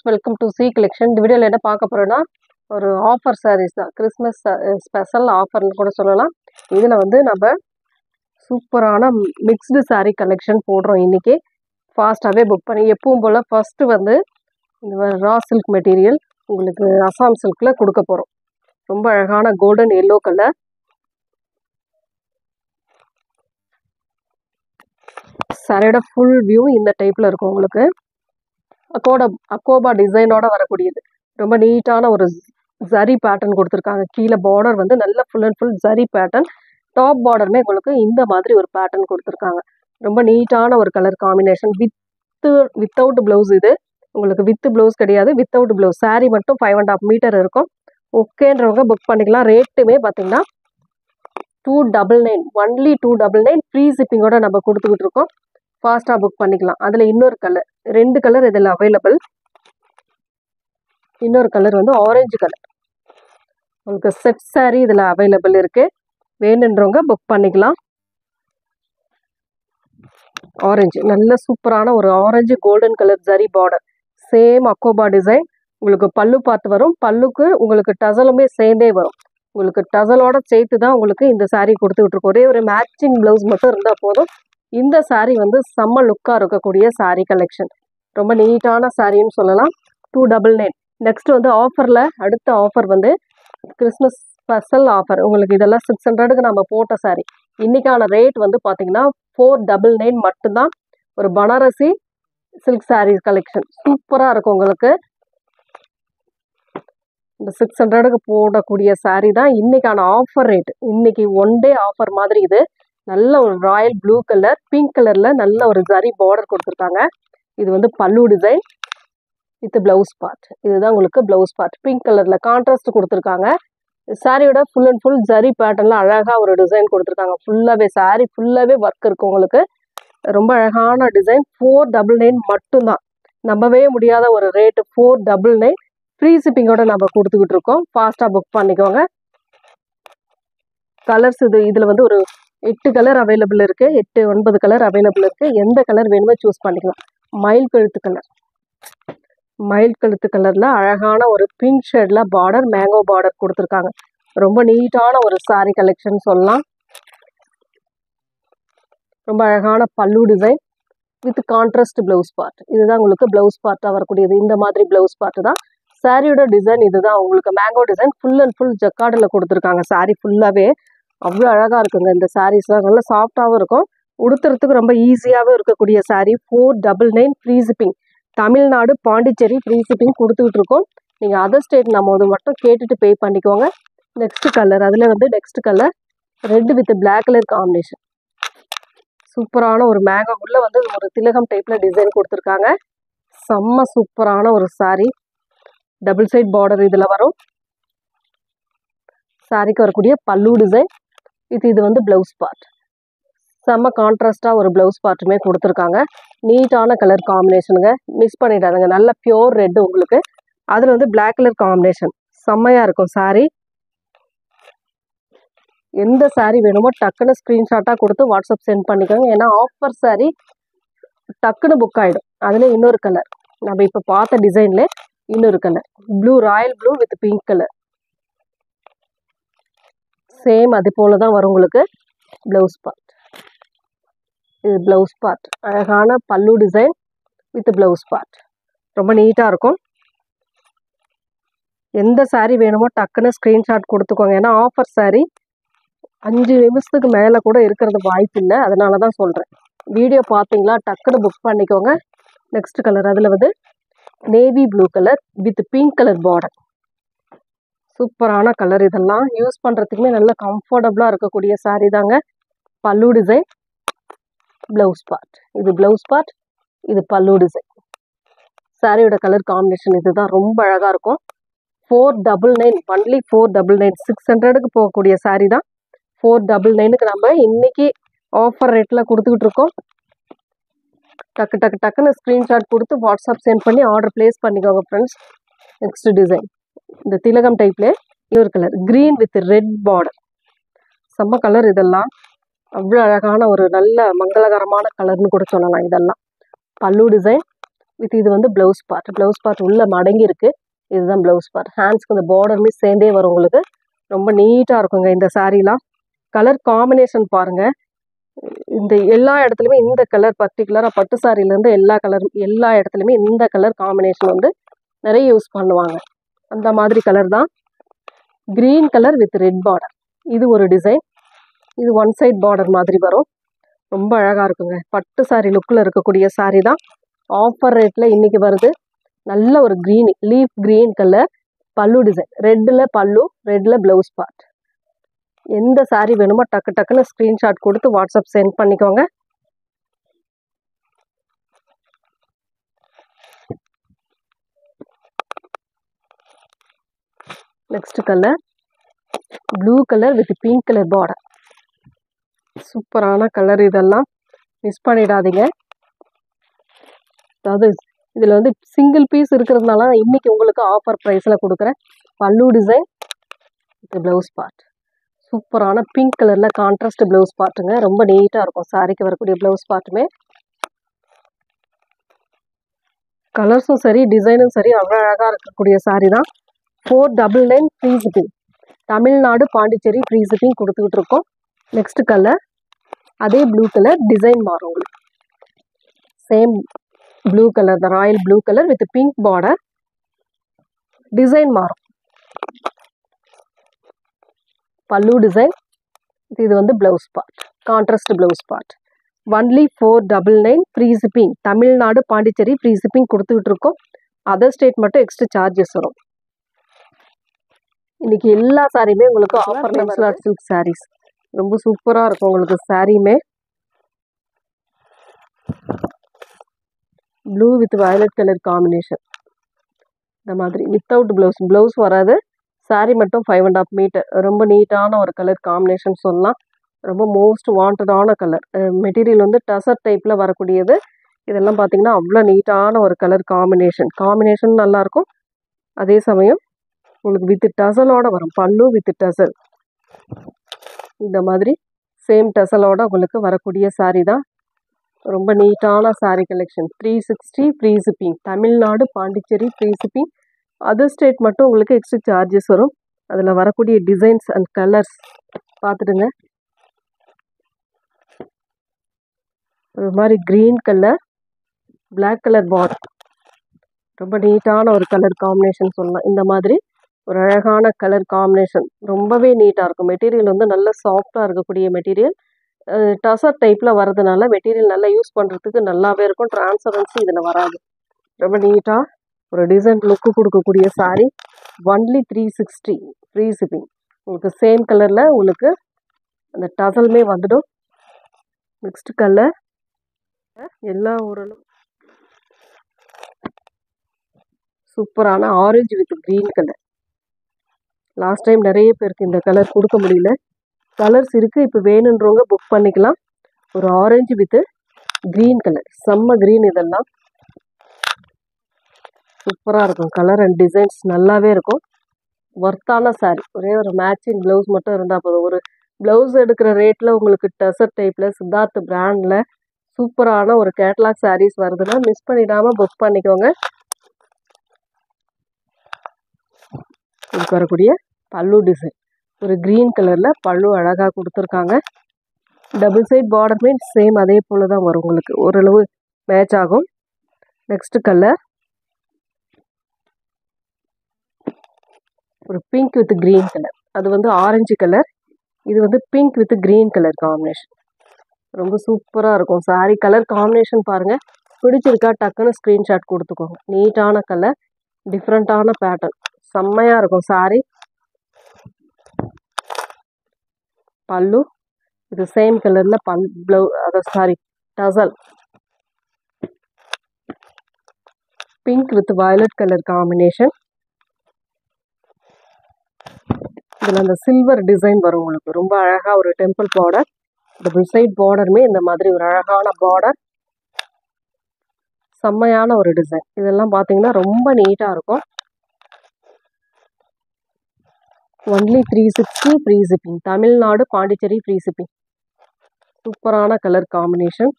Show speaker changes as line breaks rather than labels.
Welcome to C collection. இந்த வீடியோவில் என்ன பார்க்க போகிறோன்னா ஒரு ஆஃபர் சாரீஸ் தான். கிறிஸ்மஸ் ஸ்பெஷல் ஆஃபர்னு கூட சொல்லலாம். இதில் வந்து நம்ம சூப்பரான மிக்ஸ்டு சாரீ கலெக்ஷன் போடுறோம். இன்றைக்கி ஃபாஸ்ட்டாகவே புக் பண்ணி எப்பவும் போல் ஃபஸ்ட்டு வந்து இந்த ரா சில்க் மெட்டீரியல் உங்களுக்கு அசாம் சில்கில் கொடுக்க போகிறோம். ரொம்ப அழகான கோல்டன் எல்லோ கலர். சாரியோட ஃபுல் வியூ இந்த டைப்பில் இருக்கும். உங்களுக்கு அக்கோபா டிசைனோட வரக்கூடியது. ரொம்ப நீட்டான ஒரு ஜரி பேட்டர்ன் கொடுத்துருக்காங்க. கீழே பார்டர் வந்து நல்ல full and full zari pattern. Top பார்டருமே உங்களுக்கு இந்த மாதிரி ஒரு பேட்டர்ன் கொடுத்துருக்காங்க. ரொம்ப நீட்டான ஒரு கலர் காம்பினேஷன். Without blouse. இது உங்களுக்கு வித் ப்ளவுஸ் கிடையாது, வித்தவுட் ப்ளவுஸ். சாரீ மட்டும் 5.5 மீட்டர் இருக்கும். ஓகேன்றவங்க புக் பண்ணிக்கலாம். ரேட்டுமே பார்த்தீங்கன்னா 299, ஒன்லி 299 ஃப்ரீ ஷிப்பிங்கோட நம்ம கொடுத்துக்கிட்டு இருக்கோம். ஃபாஸ்ட்டாக புக் பண்ணிக்கலாம். அதில் இன்னொரு கலர், 2 கலர் இதில் அவைலபிள். இன்னொரு கலர் வந்து ஆரஞ்சு கலர். உங்களுக்கு செட் சாரீ இதில் அவைலபிள் இருக்குது. வேணுன்றவங்க புக் பண்ணிக்கலாம். ஆரஞ்சு நல்ல சூப்பரான ஒரு orange golden colour zari border. Same அக்கோபா டிசைன். உங்களுக்கு பல்லு பார்த்து வரும். பல்லுக்கு உங்களுக்கு டசலுமே சேர்ந்தே வரும். உங்களுக்கு டசலோட சேர்த்து தான் உங்களுக்கு இந்த சாரீ கொடுத்துக்கிட்டு இருக்கோம். ஒரே ஒரு மேட்சிங் ப்ளவுஸ் மட்டும் இருந்தால் போதும். இந்த சாரீ வந்து செம்ம லுக்காக இருக்கக்கூடிய சாரீ கலெக்ஷன். ரொம்ப நீட்டான சாரின்னு சொல்லலாம். 299. நெக்ஸ்ட் வந்து ஆஃபரில் அடுத்த ஆஃபர் வந்து கிறிஸ்மஸ் ஸ்பெஷல் ஆஃபர். உங்களுக்கு இதெல்லாம் 600க்கு நம்ம போட்ட சாரீ. இன்றைக்கான ரேட் வந்து பார்த்தீங்கன்னா 499 மட்டும்தான். ஒரு பனாரசி சில்க் சாரீ கலெக்ஷன் சூப்பராக இருக்கும். உங்களுக்கு இந்த 600க்கு போடக்கூடிய சாரீ தான் இன்றைக்கான ஆஃபர் ரேட். இன்றைக்கி ஒன் டே ஆஃபர் மாதிரி. இது நல்ல ஒரு ராயல் ப்ளூ கலர், பிங்க் கலரில் நல்ல ஒரு ஜரி பார்டர் கொடுத்துருக்காங்க. இது வந்து பல்லு டிசைன் வித் ப்ளவுஸ் பார்ட். இதுதான் உங்களுக்கு ப்ளவுஸ் பார்ட். பிங்க் கலரில் கான்ட்ராஸ்ட் கொடுத்துருக்காங்க. சாரியோட ஃபுல் அண்ட் ஃபுல் ஜரி பேட்டர்னில் அழகாக ஒரு டிசைன் கொடுத்துருக்காங்க. ஃபுல்லாகவே சாரீ ஃபுல்லாகவே ஒர்க் இருக்குது. உங்களுக்கு ரொம்ப அழகான டிசைன். 499 மட்டும்தான். நம்பவே முடியாத ஒரு ரேட்டு. 499 ஃப்ரீ ஷிப்பிங்கோட நம்ம கொடுத்துக்கிட்டு இருக்கோம். ஃபாஸ்ட்டாக புக் பண்ணிக்கோங்க. கலர்ஸ் இதில் வந்து ஒரு 8 கலர் அவைலபிள் இருக்குது. 8-9 கலர் அவைலபிள் இருக்குது. எந்த கலர் வேணுமோ சூஸ் பண்ணிக்கலாம். மயில் கழுத்து கலரில் அழகான ஒரு பிங்க் ஷேடில் பார்டர், மேங்கோ பார்டர் கொடுத்துருக்காங்க. ரொம்ப நீட்டான ஒரு சாரீ கலெக்ஷன் சொல்லலாம். ரொம்ப அழகான பல்லு design with contrast blouse part. இதுதான் உங்களுக்கு ப்ளவுஸ் பார்ட்டாக வரக்கூடியது. இந்த மாதிரி ப்ளவுஸ் பார்ட்டு தான். சாரியோட டிசைன் இதுதான். உங்களுக்கு mango design full and full ஜக்கார்டில் கொடுத்துருக்காங்க. சாரீ ஃபுல்லாகவே அவ்வளோ அழகாக இருக்குங்க. இந்த சாரீஸ்லாம் நல்லா சாஃப்டாகவும் இருக்கும். உடுத்துறதுக்கு ரொம்ப ஈஸியாகவும் இருக்கக்கூடிய sari. 499 free shipping. Tamil Nadu, Pondicherry free shipping கொடுத்துக்கிட்டு இருக்கோம். நீங்கள் அதர் ஸ்டேட் நம்ம மட்டும் கேட்டுட்டு பே பண்ணிக்கோங்க. நெக்ஸ்ட் கலர், அதில் வந்து next colour red with black colour combination. சூப்பரான ஒரு மேங்கோ உள்ள வந்து ஒரு திலகம் டைப்பில் டிசைன் கொடுத்துருக்காங்க. செம்ம சூப்பரான ஒரு சாரீ. டபுள் சைட் பார்டர் இதில் வரும். சாரீக்கு வரக்கூடிய பல்லு டிசைன். இது வந்து ப்ளவுஸ் பார்ட். செம்ம கான்ட்ராஸ்டாக ஒரு ப்ளவுஸ் பார்ட்டுமே கொடுத்துருக்காங்க. நீட்டான கலர் காம்பினேஷனுங்க. மிஸ் பண்ணிடாதுங்க. நல்ல பியோர் ரெட்டு உங்களுக்கு. அதில் வந்து பிளாக் கலர் காம்பினேஷன் செம்மையாக இருக்கும் சாரீ. எந்த சாரீ வேணுமோ டக்குன்னு ஸ்க்ரீன்ஷாட்டாக கொடுத்து வாட்ஸ்அப் சென்ட் பண்ணிக்கோங்க. ஏன்னா ஆஃபர் சாரீ டக்குன்னு புக் ஆகிடும். அதில் இன்னொரு கலர், நம்ம இப்போ பார்த்த டிசைனில் இன்னொரு colour blue, Royal blue with pink colour. Same அது போல தான் வரும் உங்களுக்கு ப்ளவுஸ் பார்ட். இது ப்ளவுஸ் பார்ட். அழகான பல்லு டிசைன் வித் ப்ளவுஸ் பார்ட். ரொம்ப நீட்டாக இருக்கும். எந்த சாரீ வேணுமோ டக்குன்னு ஸ்க்ரீன்ஷாட் கொடுத்துக்கோங்க. ஏன்னா ஆஃபர் சாரீ 5 நிமிஷத்துக்கு மேலே கூட இருக்கிறது வாய்ப்பு இல்லை. அதனால தான் சொல்கிறேன். வீடியோ பார்த்தீங்களா, டக்குன்னு புக் பண்ணிக்கோங்க. நெக்ஸ்ட் கலர், அதில் வந்து navy blue colour with pink colour border. சூப்பரான கலர். இதெல்லாம் யூஸ் பண்ணுறதுக்குமே நல்ல கம்ஃபர்டபுளாக இருக்கக்கூடிய சாரீ தாங்க. பல்லு டிசைன், ப்ளவுஸ் பார்ட். இது ப்ளவுஸ் பார்ட், இது பல்லு டிசைன். சாரியோட கலர் காம்பினேஷன் இதுதான். ரொம்ப அழகாக இருக்கும். 499, ஒன்லி 499. 600க்கு போகக்கூடிய சாரீ தான். 499க்கு நம்ம இன்னைக்கு ஆஃபர் ரேட்டில் கொடுத்துக்கிட்டு இருக்கோம். டக்குன்னு ஸ்க்ரீன்ஷாட் கொடுத்து வாட்ஸ்அப் சென்ட் பண்ணி ஆர்டர் பிளேஸ் பண்ணிக்கோங்க ஃப்ரெண்ட்ஸ். நெக்ஸ்ட் டிசைன் இந்த திலகம் டைப்ல இன்னொரு colour, green with red border. செம்ம கலர். இதெல்லாம் அவ்வளோ அழகான ஒரு நல்ல மங்களகரமான கலர்னு கூட சொல்லலாம். இதெல்லாம் பல்லு டிசைன், வித் இது வந்து ப்ளவுஸ் பார்ட் உள்ள மடங்கி இருக்கு. இதுதான் ப்ளவுஸ் பார்ட். ஹேண்ட்ஸ்க்கு இந்த பார்டருமே சேர்ந்தே வரும் உங்களுக்கு. ரொம்ப நீட்டாக இருக்குங்க இந்த சாரீலாம். கலர் காம்பினேஷன் பாருங்கள். இந்த எல்லா இடத்துலையுமே இந்த கலர் பர்டிகுலராக பட்டு சாரிலேருந்து எல்லா இடத்துலையுமே இந்த கலர் காம்பினேஷன் வந்து நிறைய யூஸ் பண்ணுவாங்க. அந்த மாதிரி கலர் தான். Green colour with red border. இது ஒரு டிசைன். இது ஒன் சைட் பார்டர் மாதிரி வரும். ரொம்ப அழகாக இருக்குங்க. பட்டு சாரி லுக்கில் இருக்கக்கூடிய சாரி தான். ஆஃபர் ரேட்டில் இன்றைக்கி வருது. நல்ல ஒரு க்ரீன் லீஃப் க்ரீன் கலர் பல்லு டிசைன். ரெட்டில் பல்லு, ரெட்டில் ப்ளவுஸ் பார்ட். எந்த சாரி வேணுமோ டக்கு டக்குன்னு ஸ்க்ரீன்ஷாட் கொடுத்து வாட்ஸ்அப் சென்ட் பண்ணிக்கோங்க. Next colour blue colour with pink colour border. சூப்பரான கலர். இதெல்லாம் மிஸ் பண்ணிடாதீங்க. அதாவது இதில் வந்து சிங்கிள் பீஸ் இருக்கிறதுனால இன்றைக்கி உங்களுக்கு ஆஃபர் ப்ரைஸில் கொடுக்குறேன். பல்லு டிசைன் வித் ப்ளவுஸ் பார்ட். சூப்பரான பிங்க் கலரில் கான்ட்ராஸ்ட் ப்ளவுஸ் பார்ட்டுங்க. ரொம்ப நீட்டாக இருக்கும் சாரிக்கு வரக்கூடிய ப்ளவுஸ் பார்ட்டுமே. கலர்ஸும் சரி டிசைனும் சரி அவ்வளோ அழகாக இருக்கக்கூடிய சாரி தான். 499 free shipping. Tamil Nadu Pondicherry free shipping கொடுத்துக்கிட்டு இருக்கோம். நெக்ஸ்ட் கலர் அதே ப்ளூ கலர் டிசைன் மாறும் உங்களுக்கு. சேம் ப்ளூ கலர் தான். Royal blue colour with pink border. Design மாறும். பல்லு டிசைன். இது வந்து blouse part. Contrast blouse part. Only 499 free shipping. Tamil Nadu Pondicherry free shipping கொடுத்துக்கிட்டு இருக்கோம். அதர் ஸ்டேட் மட்டும் எக்ஸ்ட்ரா சார்ஜஸ் வரும். இன்றைக்கி எல்லா சாரியுமே உங்களுக்கு ஆஃபர் நெக்ஸ்ட் சில்க் சாரீஸ். ரொம்ப சூப்பராக இருக்கும் உங்களுக்கு சாரியுமே. Blue with violet colour combination. இந்த மாதிரி வித்தவுட் ப்ளவுஸ் வராது. சாரி மட்டும் 5.5 மீட்டர். ரொம்ப நீட்டான ஒரு கலர் காம்பினேஷன் சொல்லலாம். ரொம்ப மோஸ்ட் வாண்டடான கலர். மெட்டீரியல் வந்து டசர் டைப்பில் வரக்கூடியது. இதெல்லாம் பார்த்தீங்கன்னா அவ்வளோ நீட்டான ஒரு கலர் காம்பினேஷன் நல்லாயிருக்கும். அதே சமயம் உங்களுக்கு வித் டசலோட வரும். பல்லு வித் டசல். இந்த மாதிரி சேம் டசலோட உங்களுக்கு வரக்கூடிய சாரி தான். ரொம்ப நீட்டான sorry collection. 360 free shipping. Tamil Nadu Pondicherry free shipping. Other state மட்டும் உங்களுக்கு எக்ஸ்ட்ரா சார்ஜஸ் வரும். அதில் வரக்கூடிய டிசைன்ஸ் அண்ட் கலர்ஸ் பார்த்துடுங்க. ஒரு மாதிரி green colour black colour border. ரொம்ப நீட்டான ஒரு கலர் காம்பினேஷன் சொல்லலாம். இந்த மாதிரி ஒரு அழகான கலர் காம்பினேஷன். ரொம்பவே நீட்டாக இருக்கும். மெட்டீரியல் வந்து நல்ல சாஃப்டாக இருக்கக்கூடிய மெட்டீரியல். டசர் டைப்பில் வரதுனால மெட்டீரியல் நல்லா யூஸ் பண்ணுறதுக்கு நல்லாவே இருக்கும். டிரான்ஸ்பரன்சி இதில் வராது. ரொம்ப நீட்டாக ஒரு டிசைன் லுக்கு கொடுக்கக்கூடிய சாரீ. Only 360 free shipping. உங்களுக்கு சேம் கலரில் உங்களுக்கு அந்த டசலுமே வந்துடும். நெக்ஸ்ட் கலர் எல்லா ஓரளவு சூப்பரான orange with green colour. Last time நிறைய பேருக்கு இந்த கலர் கொடுக்க முடியல. கலர்ஸ் இருக்குது. இப்போ வேணுன்றவங்க புக் பண்ணிக்கலாம். ஒரு ஆரஞ்சு வித்து க்ரீன் கலர். செம்ம க்ரீன். இதெல்லாம் சூப்பராக இருக்கும். கலர் அண்ட் டிசைன்ஸ் நல்லாவே இருக்கும். ஒர்த்தான சாரீ. ஒரே ஒரு மேட்சிங் ப்ளவுஸ் மட்டும் இருந்தால் போதும். ஒரு ப்ளவுஸ் எடுக்கிற ரேட்டில் உங்களுக்கு டசர் டைப்பில் சித்தார்த் பிராண்டில் சூப்பரான ஒரு கேட்லாக் சாரீஸ் வருதுன்னா மிஸ் பண்ணிடாமல் புக் பண்ணிக்கோங்க. இதுக்கு வரக்கூடிய பல்லு டிசைன் ஒரு க்ரீன் கலரில் பல்லு அழகாக கொடுத்துருக்காங்க. டபுள் சைட் பார்டருமே சேம் அதே போல் தான் வரும். உங்களுக்கு ஓரளவு மேட்ச் ஆகும். நெக்ஸ்ட் கலர் ஒரு பிங்க் வித் க்ரீன் கலர். அது வந்து ஆரஞ்சு கலர். இது வந்து pink with green colour combination. ரொம்ப சூப்பராக இருக்கும். சாரி கலர் காம்பினேஷன் பாருங்கள். பிடிச்சிருக்கா டக்குன்னு ஸ்க்ரீன்ஷாட் கொடுத்துக்கோங்க. நீட்டான கலர், டிஃப்ரெண்ட்டான பேட்டர்ன், செம்மையாக இருக்கும் சாரி. பல்லு இது சேம் கலரில் டசல் pink with violet colour combination. இதில் அந்த சில்வர் டிசைன் வரும் உங்களுக்கு. ரொம்ப அழகாக ஒரு டெம்பிள் பார்டர். டபுள் சைட் பார்டருமே இந்த மாதிரி ஒரு அழகான பார்டர். செம்மையான ஒரு டிசைன். இதெல்லாம் பார்த்தீங்கன்னா ரொம்ப நீட்டாக இருக்கும். Only 360 free shipping. Tamil Nadu Pondicherry free shipping. சூப்பரான கலர் காம்பினேஷன்.